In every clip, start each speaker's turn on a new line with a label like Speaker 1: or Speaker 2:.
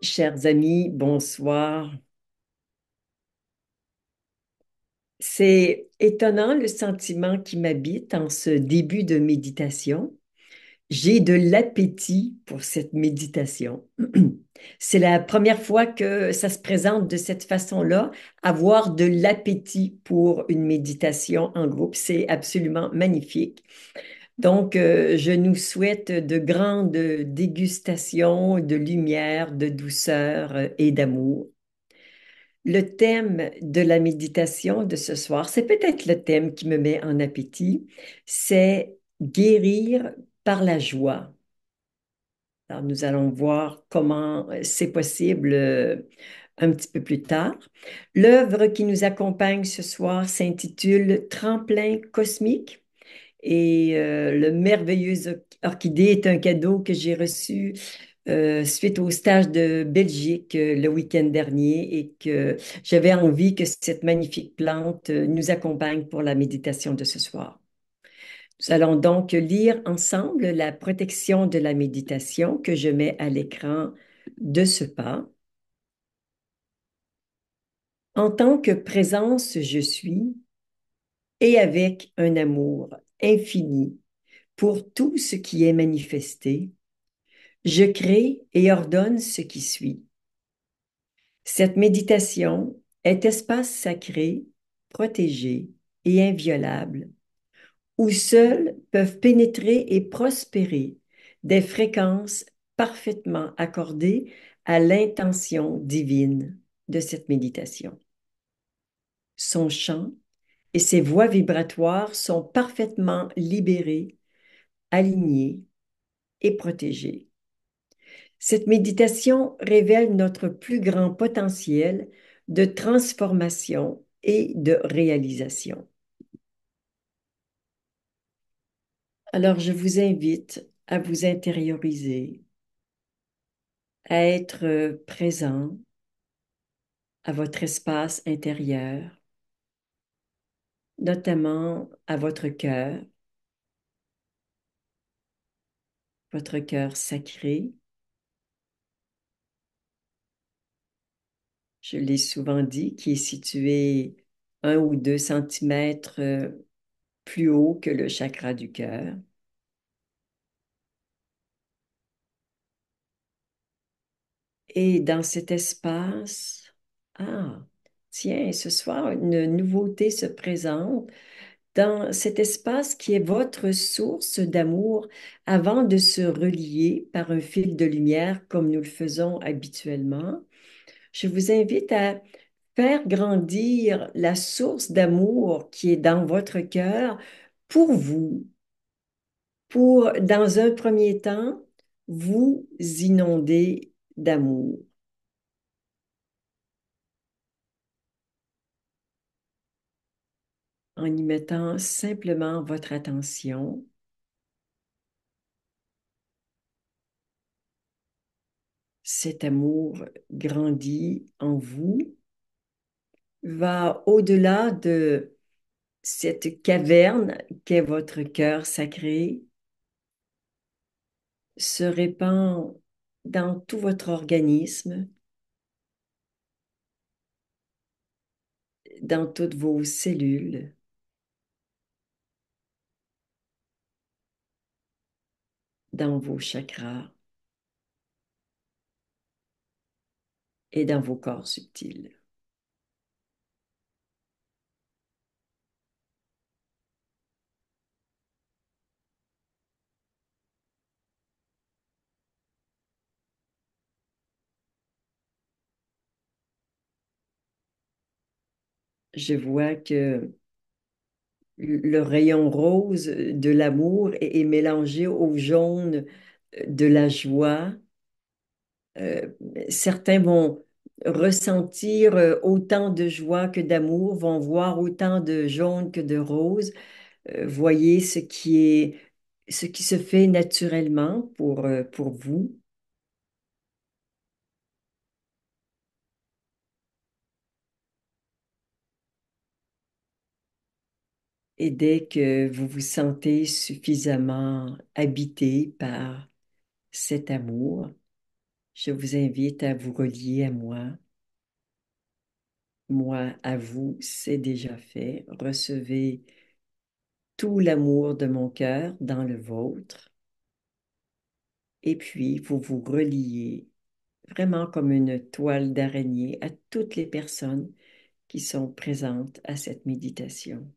Speaker 1: Chers amis, bonsoir. C'est étonnant le sentiment qui m'habite en ce début de méditation. J'ai de l'appétit pour cette méditation. C'est la première fois que ça se présente de cette façon-là, avoir de l'appétit pour une méditation en groupe. C'est absolument magnifique. Donc, je nous souhaite de grandes dégustations de lumière, de douceur et d'amour. Le thème de la méditation de ce soir, c'est peut-être le thème qui me met en appétit, c'est guérir par la joie. Alors, nous allons voir comment c'est possible un petit peu plus tard. L'œuvre qui nous accompagne ce soir s'intitule Tremplin cosmique et le merveilleux orchidée est un cadeau que j'ai reçu suite au stage de Belgique le week-end dernier et que j'avais envie que cette magnifique plante nous accompagne pour la méditation de ce soir. Nous allons donc lire ensemble la protection de la méditation que je mets à l'écran de ce pas. En tant que présence, je suis et avec un amour infini pour tout ce qui est manifesté, je crée et ordonne ce qui suit. Cette méditation est espace sacré, protégé et inviolable, où seuls peuvent pénétrer et prospérer des fréquences parfaitement accordées à l'intention divine de cette méditation. Son chant et ses voies vibratoires sont parfaitement libérées, alignées et protégées. Cette méditation révèle notre plus grand potentiel de transformation et de réalisation. Alors, je vous invite à vous intérioriser, à être présent à votre espace intérieur, notamment à votre cœur sacré. Je l'ai souvent dit, qui est situé 1 ou 2 centimètres plus haut que le chakra du cœur. Et dans cet espace, ah, tiens, ce soir, une nouveauté se présente. Dans cet espace qui est votre source d'amour avant de se relier par un fil de lumière comme nous le faisons habituellement, je vous invite à faire grandir la source d'amour qui est dans votre cœur pour vous, pour, dans un premier temps, vous inonder d'amour. En y mettant simplement votre attention. Cet amour grandit en vous, va au-delà de cette caverne qu'est votre cœur sacré, se répand dans tout votre organisme, dans toutes vos cellules, dans vos chakras et dans vos corps subtils. Je vois que le rayon rose de l'amour est mélangé au jaune de la joie. Euh, Certains vont ressentir autant de joie que d'amour, vont voir autant de jaune que de rose. Voyez ce qui se fait naturellement pour vous. Et dès que vous vous sentez suffisamment habité par cet amour, Je vous invite à vous relier à moi. Moi, à vous, c'est déjà fait. Recevez tout l'amour de mon cœur dans le vôtre. Et puis, vous vous reliez vraiment comme une toile d'araignée à toutes les personnes qui sont présentes à cette méditation.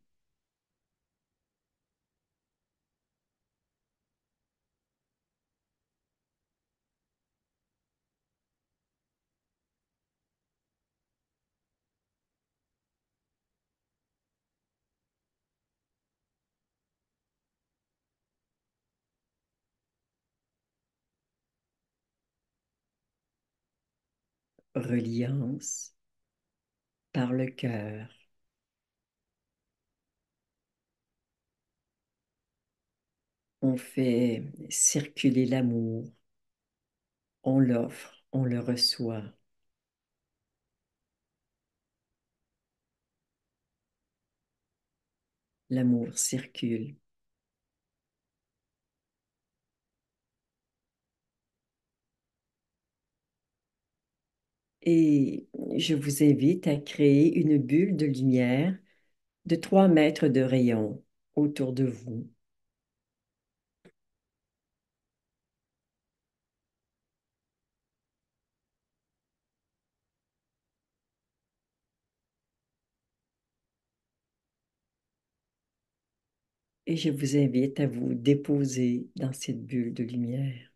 Speaker 1: Reliance par le cœur. On fait circuler l'amour, on l'offre, on le reçoit. L'amour circule. Et je vous invite à créer une bulle de lumière de 3 mètres de rayon autour de vous. Et je vous invite à vous déposer dans cette bulle de lumière.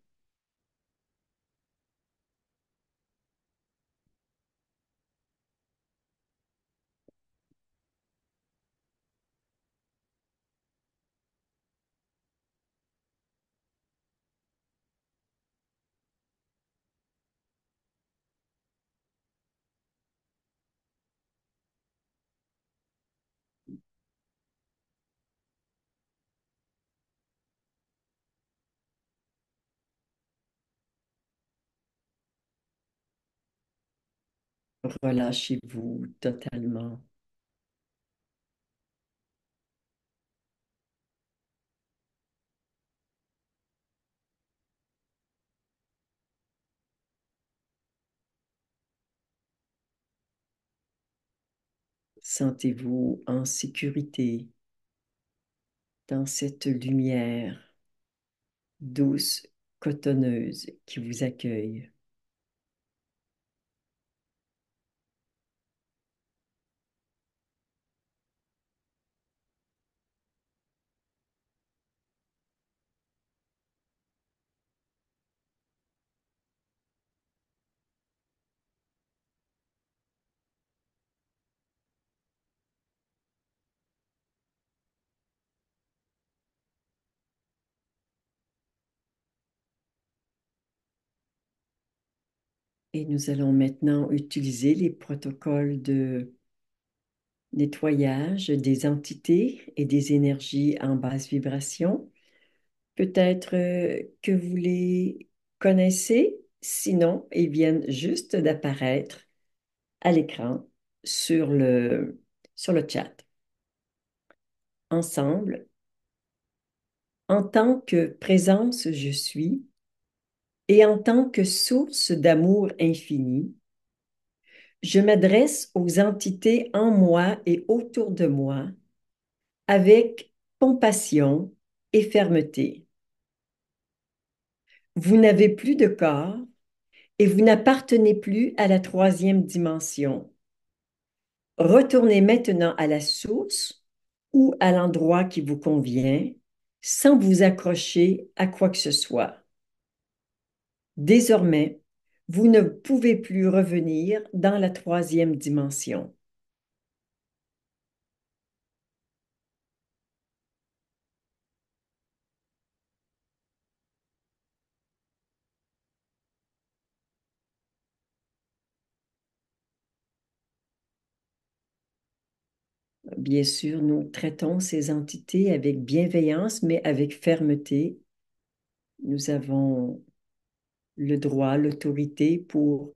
Speaker 1: Relâchez-vous totalement. Sentez-vous en sécurité dans cette lumière douce, cotonneuse qui vous accueille. Et nous allons maintenant utiliser les protocoles de nettoyage des entités et des énergies en basse vibration. Peut-être que vous les connaissez, sinon ils viennent juste d'apparaître à l'écran sur sur le chat. Ensemble, en tant que présence je suis et en tant que source d'amour infini, je m'adresse aux entités en moi et autour de moi avec compassion et fermeté. Vous n'avez plus de corps et vous n'appartenez plus à la troisième dimension. Retournez maintenant à la source ou à l'endroit qui vous convient sans vous accrocher à quoi que ce soit. Désormais, vous ne pouvez plus revenir dans la troisième dimension. Bien sûr, nous traitons ces entités avec bienveillance, mais avec fermeté. Nous avons le droit, l'autorité pour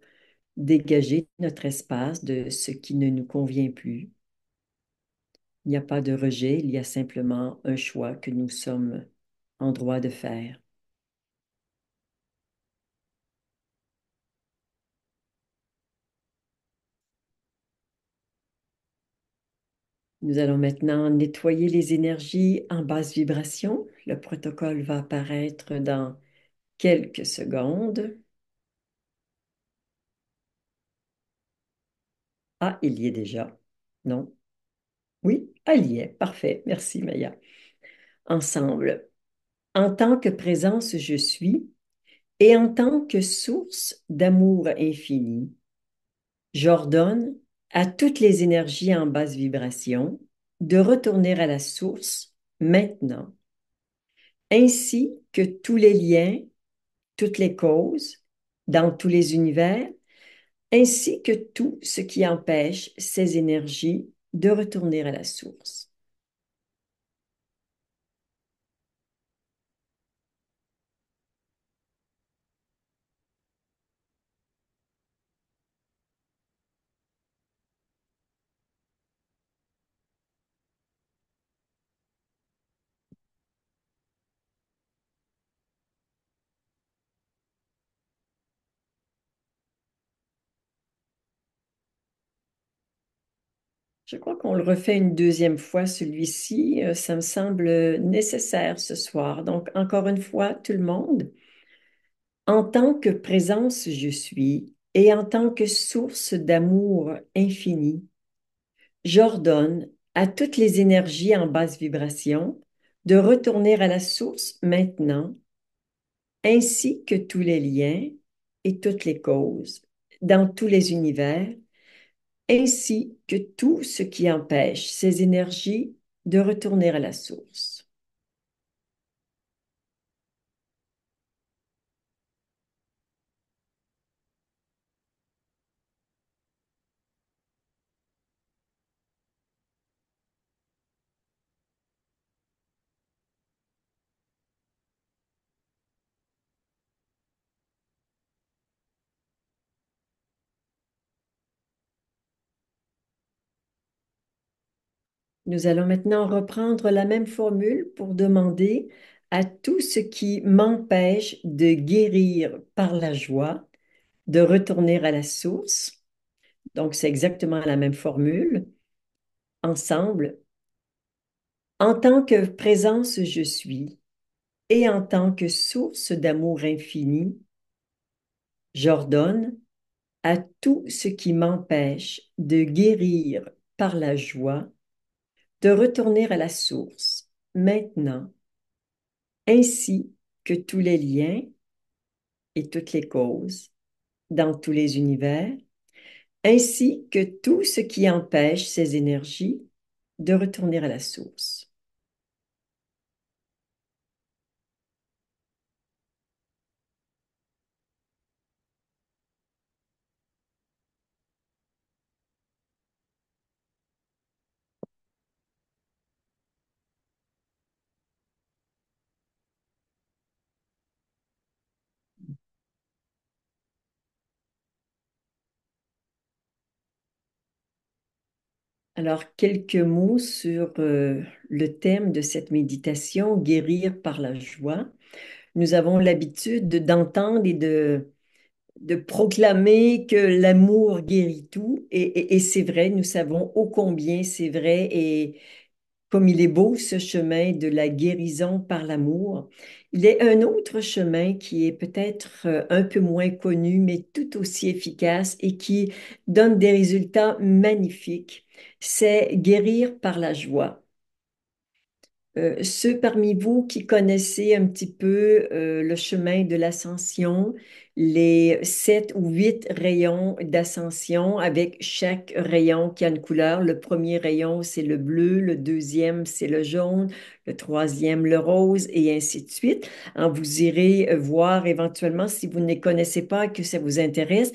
Speaker 1: dégager notre espace de ce qui ne nous convient plus. Il n'y a pas de rejet, il y a simplement un choix que nous sommes en droit de faire. Nous allons maintenant nettoyer les énergies en basse vibration. Le protocole va apparaître dans quelques secondes. Ah, il y est déjà. Non? Oui, elle y est. Parfait. Merci, Maya. Ensemble. En tant que présence, je suis et en tant que source d'amour infini, j'ordonne à toutes les énergies en basse vibration de retourner à la source maintenant, ainsi que tous les liens, toutes les causes dans tous les univers, ainsi que tout ce qui empêche ces énergies de retourner à la source. Je crois qu'on le refait une deuxième fois, celui-ci. Ça me semble nécessaire ce soir. Donc, encore une fois, tout le monde, en tant que présence, je suis, et en tant que source d'amour infini, j'ordonne à toutes les énergies en basse vibration de retourner à la source maintenant, ainsi que tous les liens et toutes les causes dans tous les univers, ainsi que tout ce qui empêche ces énergies de retourner à la source. Nous allons maintenant reprendre la même formule pour demander à tout ce qui m'empêche de guérir par la joie, de retourner à la source. Donc, c'est exactement la même formule. Ensemble, en tant que présence, je suis, et en tant que source d'amour infini, j'ordonne à tout ce qui m'empêche de guérir par la joie, de retourner à la source, maintenant, ainsi que tous les liens et toutes les causes dans tous les univers, ainsi que tout ce qui empêche ces énergies de retourner à la source. Alors, quelques mots sur le thème de cette méditation, guérir par la joie. Nous avons l'habitude d'entendre et de proclamer que l'amour guérit tout. Et c'est vrai, nous savons ô combien c'est vrai. Et comme il est beau ce chemin de la guérison par l'amour, il y a un autre chemin qui est peut-être un peu moins connu, mais tout aussi efficace et qui donne des résultats magnifiques. C'est guérir par la joie. Ceux parmi vous qui connaissez un petit peu le chemin de l'ascension, les 7 ou 8 rayons d'ascension avec chaque rayon qui a une couleur. Le premier rayon, c'est le bleu, le deuxième, c'est le jaune, le troisième, le rose, et ainsi de suite. Vous irez voir éventuellement, si vous ne les connaissez pas et que ça vous intéresse,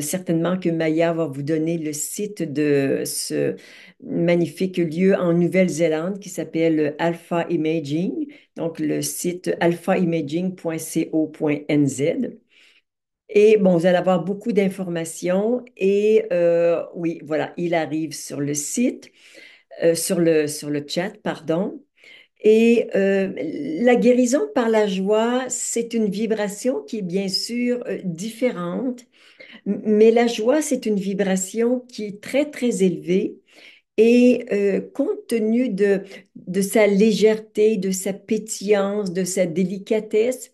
Speaker 1: certainement que Maya va vous donner le site de ce magnifique lieu en Nouvelle-Zélande qui s'appelle Alpha Imaging, donc le site alphaimaging.co.nz. Et bon, vous allez avoir beaucoup d'informations et oui, voilà, il arrive sur le site, sur le chat, pardon. Et la guérison par la joie, c'est une vibration qui est bien sûr différente, mais la joie, c'est une vibration qui est très, très élevée Et compte tenu de sa légèreté, de sa pétillance, de sa délicatesse,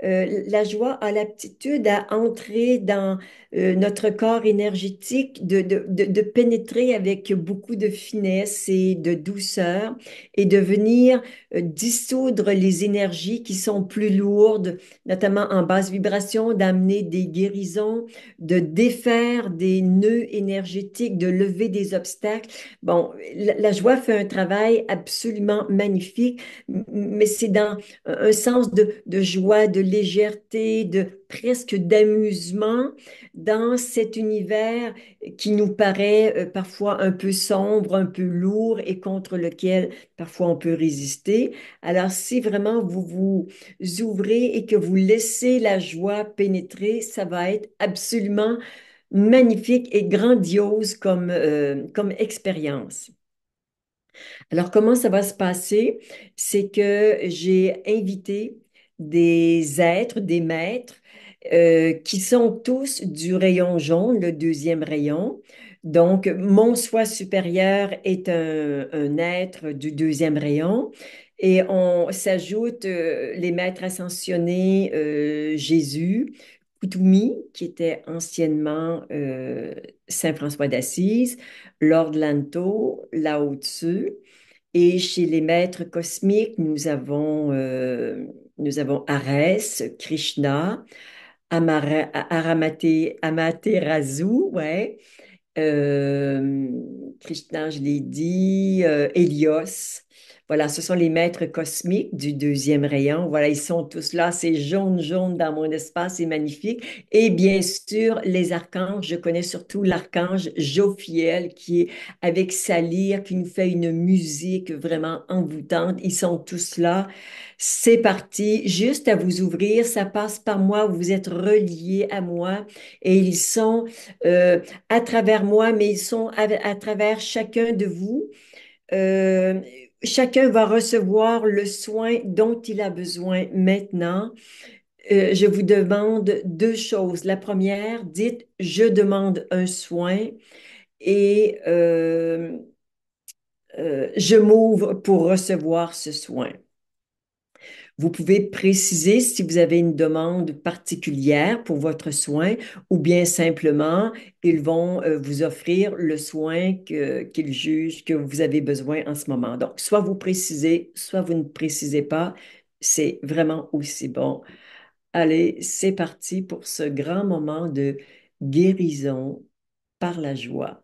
Speaker 1: la joie a l'aptitude à entrer dans notre corps énergétique, de pénétrer avec beaucoup de finesse et de douceur et de venir dissoudre les énergies qui sont plus lourdes, notamment en basse vibration, d'amener des guérisons, de défaire des nœuds énergétiques, de lever des obstacles. Bon, la joie fait un travail absolument magnifique, mais c'est dans un sens de joie, de légèreté, de presque d'amusement dans cet univers qui nous paraît parfois un peu sombre, un peu lourd et contre lequel parfois on peut résister. Alors, si vraiment vous vous ouvrez et que vous laissez la joie pénétrer, ça va être absolument magnifique et grandiose comme expérience. Alors, comment ça va se passer? C'est que j'ai invité des êtres, des maîtres, qui sont tous du rayon jaune, le deuxième rayon. Donc, mon soi supérieur est un être du deuxième rayon. Et on s'ajoute les maîtres ascensionnés, Jésus, Kutumi, qui était anciennement Saint François d'Assise, Lord Lanto, Lao Tzu. Et chez les maîtres cosmiques, nous avons Arès, Krishna, Amaterasu, ouais, euh, Krishna, je l'ai dit, Hélios. Voilà, ce sont les maîtres cosmiques du deuxième rayon. Voilà, ils sont tous là. C'est jaune, jaune dans mon espace, c'est magnifique. Et bien sûr, les archanges. Je connais surtout l'archange Jophiel qui est avec sa lyre, qui nous fait une musique vraiment envoûtante. Ils sont tous là. C'est parti. Juste à vous ouvrir. Ça passe par moi. Vous êtes reliés à moi. Et ils sont à travers moi, mais ils sont à travers chacun de vous. Euh, Chacun va recevoir le soin dont il a besoin maintenant. Je vous demande deux choses. La première, dites, je demande un soin et je m'ouvre pour recevoir ce soin. Vous pouvez préciser si vous avez une demande particulière pour votre soin ou bien simplement, ils vont vous offrir le soin qu'ils jugent que vous avez besoin en ce moment. Donc, soit vous précisez, soit vous ne précisez pas. C'est vraiment aussi bon. Allez, c'est parti pour ce grand moment de guérison par la joie.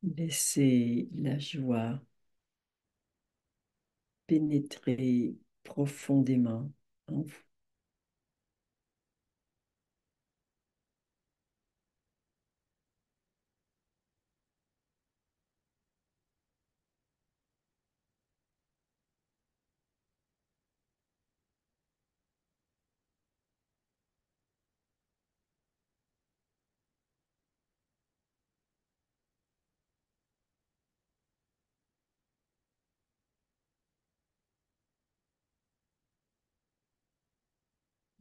Speaker 1: Laissez la joie pénétrer profondément en vous.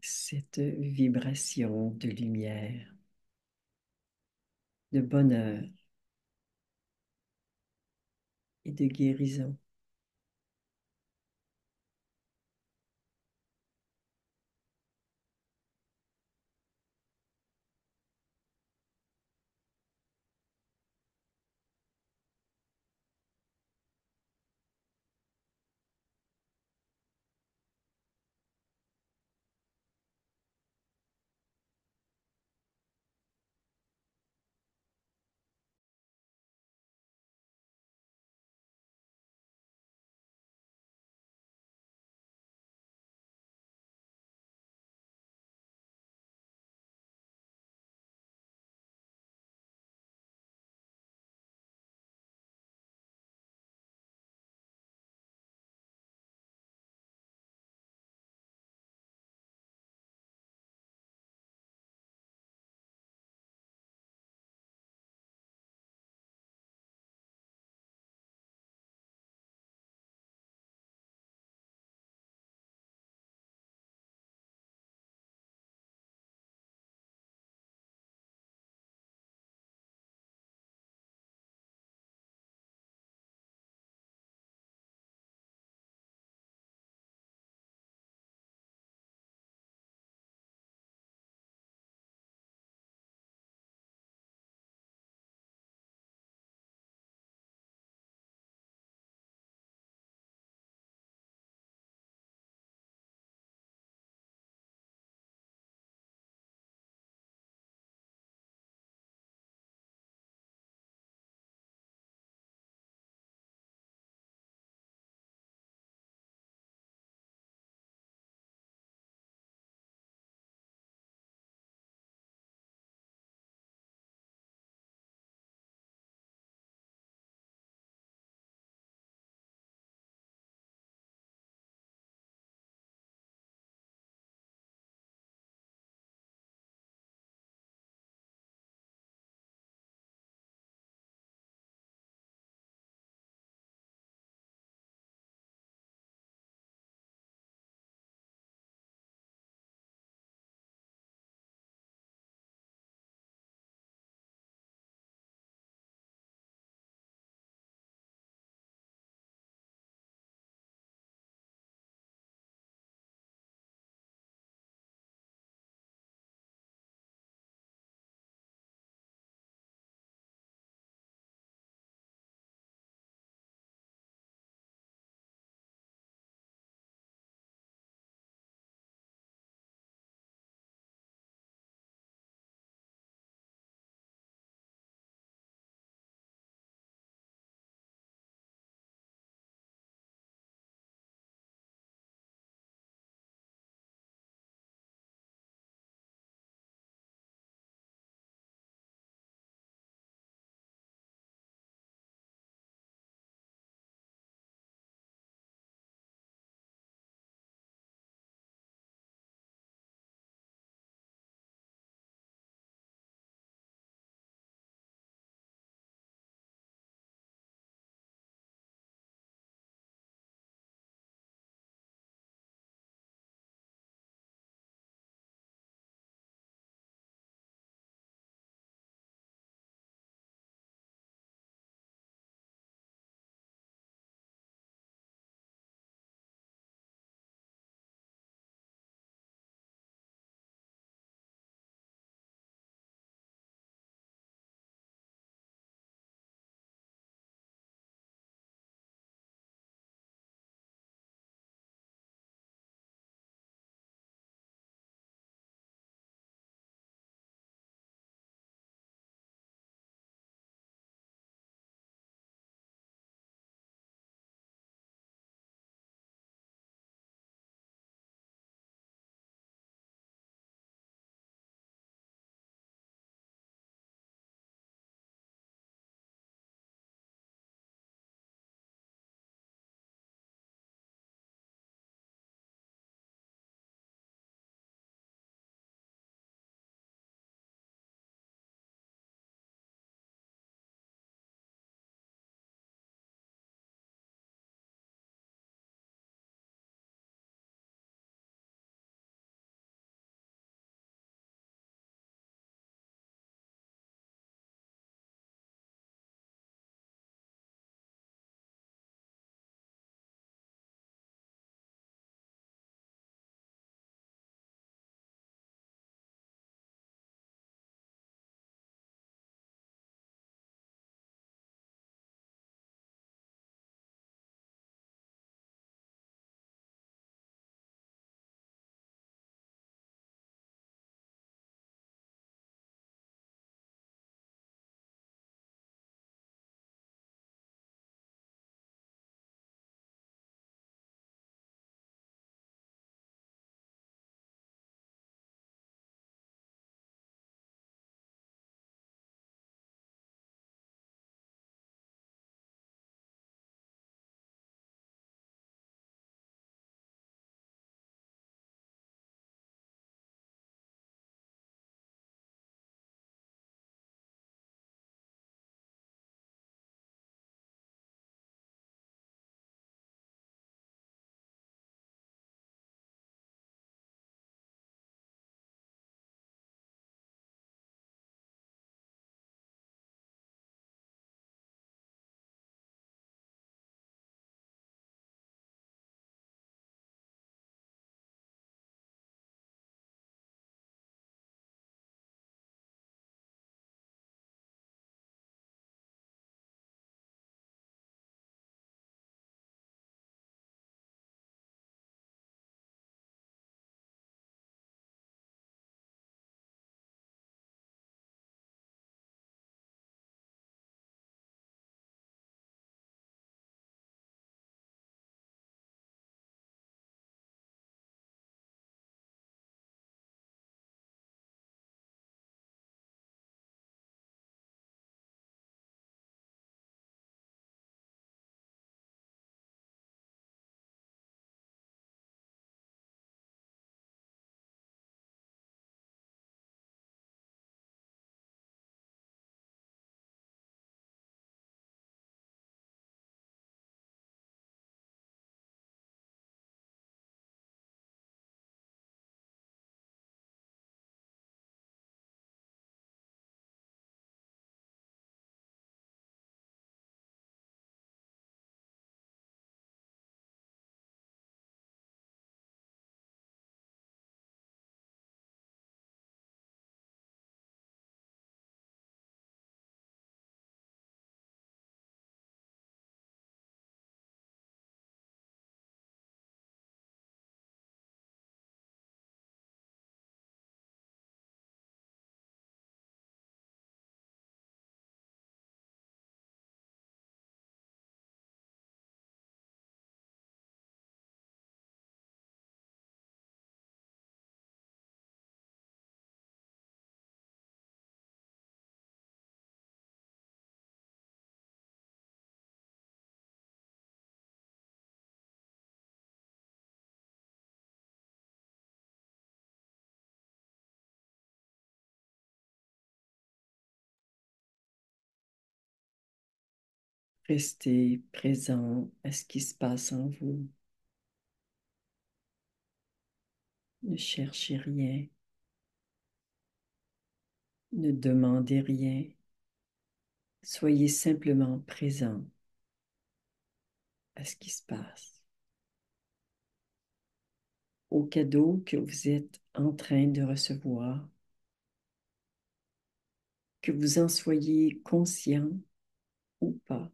Speaker 1: Cette vibration de lumière, de bonheur et de guérison. Restez présent à ce qui se passe en vous. Ne cherchez rien, ne demandez rien. Soyez simplement présent à ce qui se passe, au cadeau que vous êtes en train de recevoir, que vous en soyez conscient ou pas.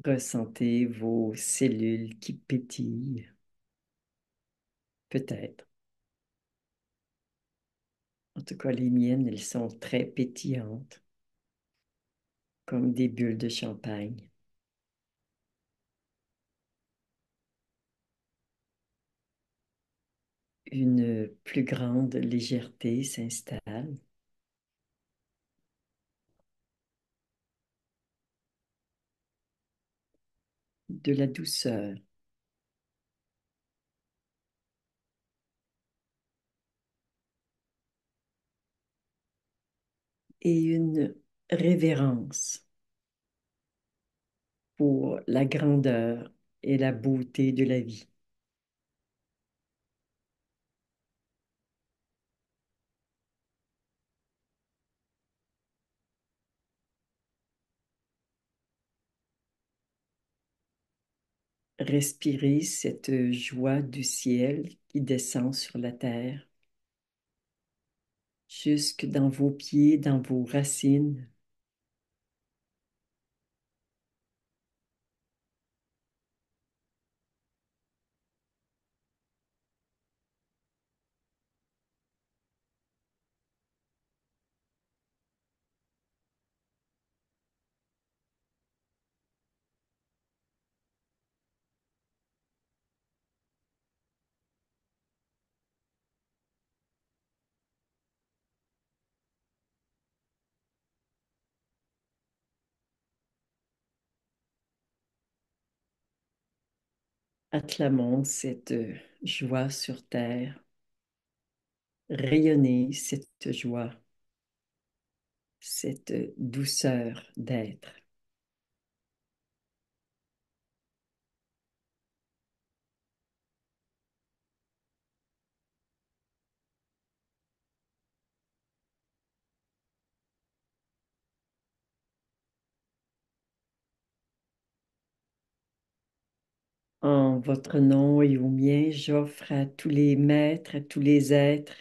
Speaker 1: Ressentez vos cellules qui pétillent, peut-être. En tout cas, les miennes, elles sont très pétillantes, comme des bulles de champagne. Une plus grande légèreté s'installe, de la douceur et une révérence pour la grandeur et la beauté de la vie. Respirez cette joie du ciel qui descend sur la terre, jusque dans vos pieds, dans vos racines. Acclamons cette joie sur terre, rayonnez cette joie, cette douceur d'être. En votre nom et au mien, j'offre à tous les maîtres, à tous les êtres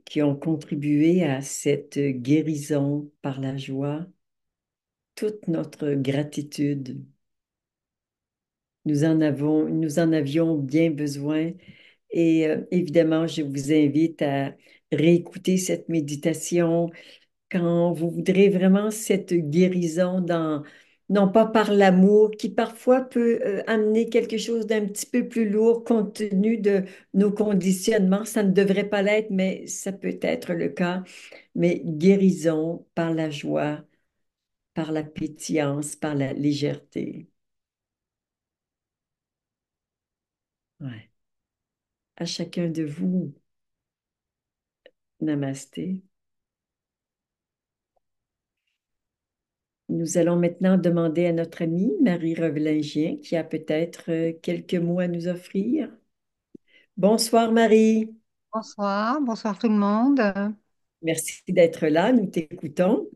Speaker 1: qui ont contribué à cette guérison par la joie, toute notre gratitude. Nous en avions bien besoin et évidemment, je vous invite à réécouter cette méditation quand vous voudrez vraiment cette guérison non pas par l'amour, qui parfois peut amener quelque chose d'un petit peu plus lourd compte tenu de nos conditionnements. Ça ne devrait pas l'être, mais ça peut être le cas. Mais guérison par la joie, par la pétillance, par la légèreté. Ouais. À chacun de vous, namasté. Nous allons maintenant demander à notre amie Marie Revelingien, qui a peut-être quelques mots à nous offrir. Bonsoir Marie,
Speaker 2: Bonsoir, bonsoir tout le monde.
Speaker 1: merci d'être là, nous t'écoutons.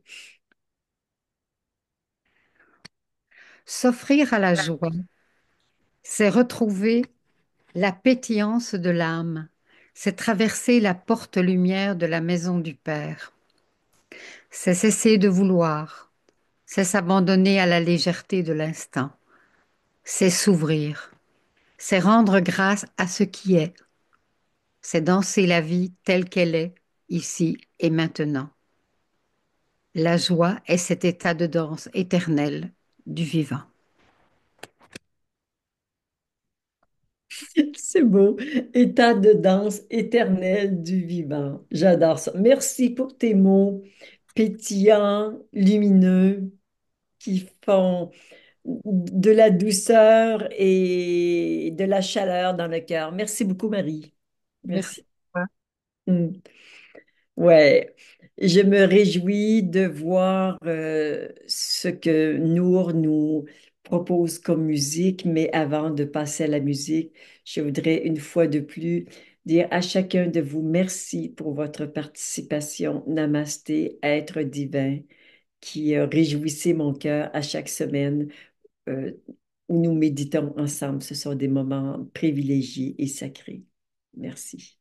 Speaker 2: S'offrir à la joie, c'est retrouver la pétillance de l'âme, c'est traverser la porte-lumière de la maison du Père, c'est cesser de vouloir, c'est s'abandonner à la légèreté de l'instant, c'est s'ouvrir, c'est rendre grâce à ce qui est, c'est danser la vie telle qu'elle est, ici et maintenant. La joie est cet état de danse éternel du vivant.
Speaker 1: C'est beau, état de danse éternel du vivant. J'adore ça. Merci pour tes mots pétillants, lumineux, qui font de la douceur et de la chaleur dans le cœur. Merci beaucoup Marie.
Speaker 2: Merci.
Speaker 1: Merci. Mm. Ouais, je me réjouis de voir ce que Nour nous propose comme musique, mais avant de passer à la musique, je voudrais une fois de plus dire à chacun de vous merci pour votre participation. Namasté, être divin, qui réjouissez mon cœur à chaque semaine euh, où nous méditons ensemble. Ce sont des moments privilégiés et sacrés. Merci.